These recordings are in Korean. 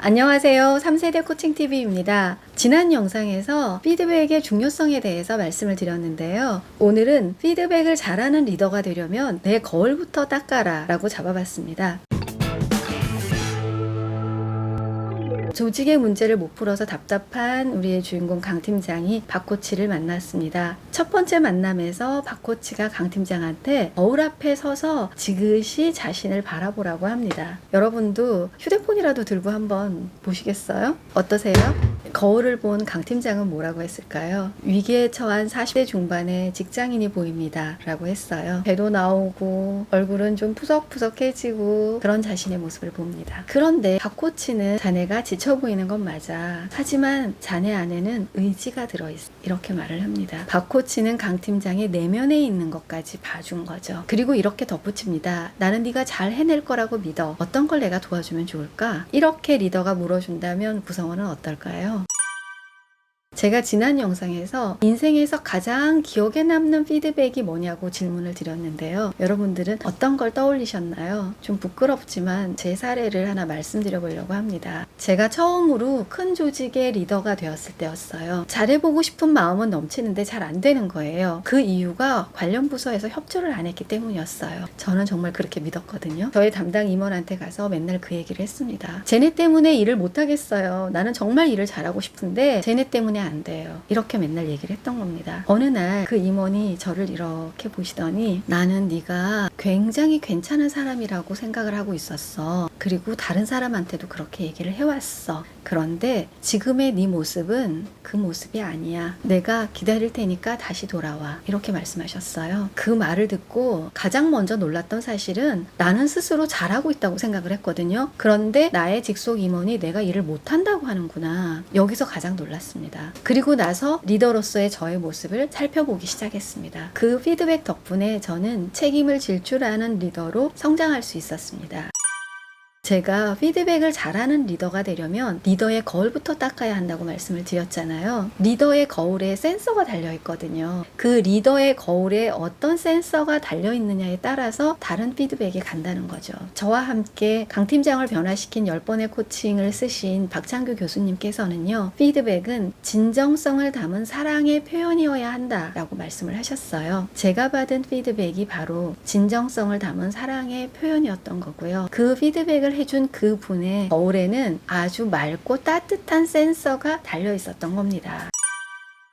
안녕하세요. 3세대 코칭TV입니다. 지난 영상에서 피드백의 중요성에 대해서 말씀을 드렸는데요. 오늘은 피드백을 잘하는 리더가 되려면 내 거울부터 닦아라 라고 잡아봤습니다. 조직의 문제를 못 풀어서 답답한 우리의 주인공 강 팀장이 박 코치를 만났습니다. 첫 번째 만남에서 박 코치가 강 팀장한테 거울 앞에 서서 지그시 자신을 바라보라고 합니다. 여러분도 휴대폰이라도 들고 한번 보시겠어요? 어떠세요? 거울을 본 강 팀장은 뭐라고 했을까요? 위기에 처한 40대 중반의 직장인이 보입니다 라고 했어요. 배도 나오고 얼굴은 좀 푸석푸석해지고 그런 자신의 모습을 봅니다. 그런데 박 코치는 자네가 지쳐 보이는 건 맞아. 하지만 자네 안에는 의지가 들어있어. 이렇게 말을 합니다. 박 코치는 강 팀장의 내면에 있는 것까지 봐준 거죠. 그리고 이렇게 덧붙입니다. 나는 네가 잘 해낼 거라고 믿어. 어떤 걸 내가 도와주면 좋을까? 이렇게 리더가 물어준다면 구성원은 어떨까요? 제가 지난 영상에서 인생에서 가장 기억에 남는 피드백이 뭐냐고 질문을 드렸는데요. 여러분들은 어떤 걸 떠올리셨나요? 좀 부끄럽지만 제 사례를 하나 말씀드려 보려고 합니다. 제가 처음으로 큰 조직의 리더가 되었을 때였어요. 잘해보고 싶은 마음은 넘치는데 잘 안 되는 거예요. 그 이유가 관련 부서에서 협조를 안 했기 때문이었어요. 저는 정말 그렇게 믿었거든요. 저희 담당 임원한테 가서 맨날 그 얘기를 했습니다. 쟤네 때문에 일을 못하겠어요. 나는 정말 일을 잘하고 싶은데 쟤네 때문에 안 돼요. 이렇게 맨날 얘기를 했던 겁니다. 어느 날 그 임원이 저를 이렇게 보시더니 나는 네가 굉장히 괜찮은 사람이라고 생각을 하고 있었어. 그리고 다른 사람한테도 그렇게 얘기를 해왔어. 그런데 지금의 네 모습은 그 모습이 아니야. 내가 기다릴 테니까 다시 돌아와. 이렇게 말씀하셨어요. 그 말을 듣고 가장 먼저 놀랐던 사실은 나는 스스로 잘하고 있다고 생각을 했거든요. 그런데 나의 직속 임원이 내가 일을 못한다고 하는구나. 여기서 가장 놀랐습니다. 그리고 나서 리더로서의 저의 모습을 살펴보기 시작했습니다. 그 피드백 덕분에 저는 책임을 질 줄 아는 리더로 성장할 수 있었습니다. 제가 피드백을 잘하는 리더가 되려면 리더의 거울부터 닦아야 한다고 말씀을 드렸잖아요. 리더의 거울에 센서가 달려있거든요. 그 리더의 거울에 어떤 센서가 달려있느냐에 따라서 다른 피드백이 간다는 거죠. 저와 함께 강 팀장을 변화시킨 10번의 코칭을 쓰신 박창규 교수님께서는요. 피드백은 진정성을 담은 사랑의 표현이어야 한다라고 말씀을 하셨어요. 제가 받은 피드백이 바로 진정성을 담은 사랑의 표현이었던 거고요. 그 피드백을 해준 그 분의 거울에는 아주 맑고 따뜻한 센서가 달려 있었던 겁니다.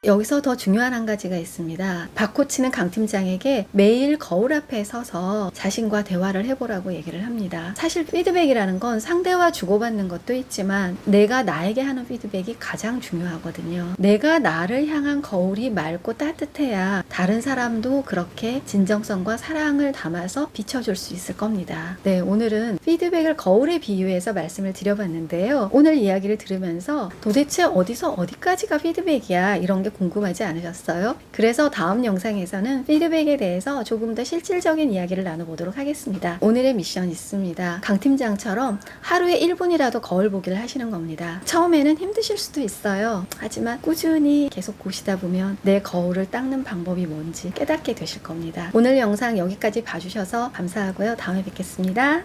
여기서 더 중요한 한 가지가 있습니다. 박 코치는 강 팀장에게 매일 거울 앞에 서서 자신과 대화를 해보라고 얘기를 합니다. 사실 피드백이라는 건 상대와 주고받는 것도 있지만 내가 나에게 하는 피드백이 가장 중요하거든요. 내가 나를 향한 거울이 맑고 따뜻해야 다른 사람도 그렇게 진정성과 사랑을 담아서 비춰줄 수 있을 겁니다. 네, 오늘은 피드백을 거울에 비유해서 말씀을 드려봤는데요. 오늘 이야기를 들으면서 도대체 어디서 어디까지가 피드백이야 이런 게 궁금하지 않으셨어요? 그래서 다음 영상에서는 피드백에 대해서 조금 더 실질적인 이야기를 나눠보도록 하겠습니다. 오늘의 미션 있습니다. 강 팀장처럼 하루에 1분이라도 거울 보기를 하시는 겁니다. 처음에는 힘드실 수도 있어요. 하지만 꾸준히 계속 보시다 보면 내 거울을 닦는 방법이 뭔지 깨닫게 되실 겁니다. 오늘 영상 여기까지 봐주셔서 감사하고요. 다음에 뵙겠습니다.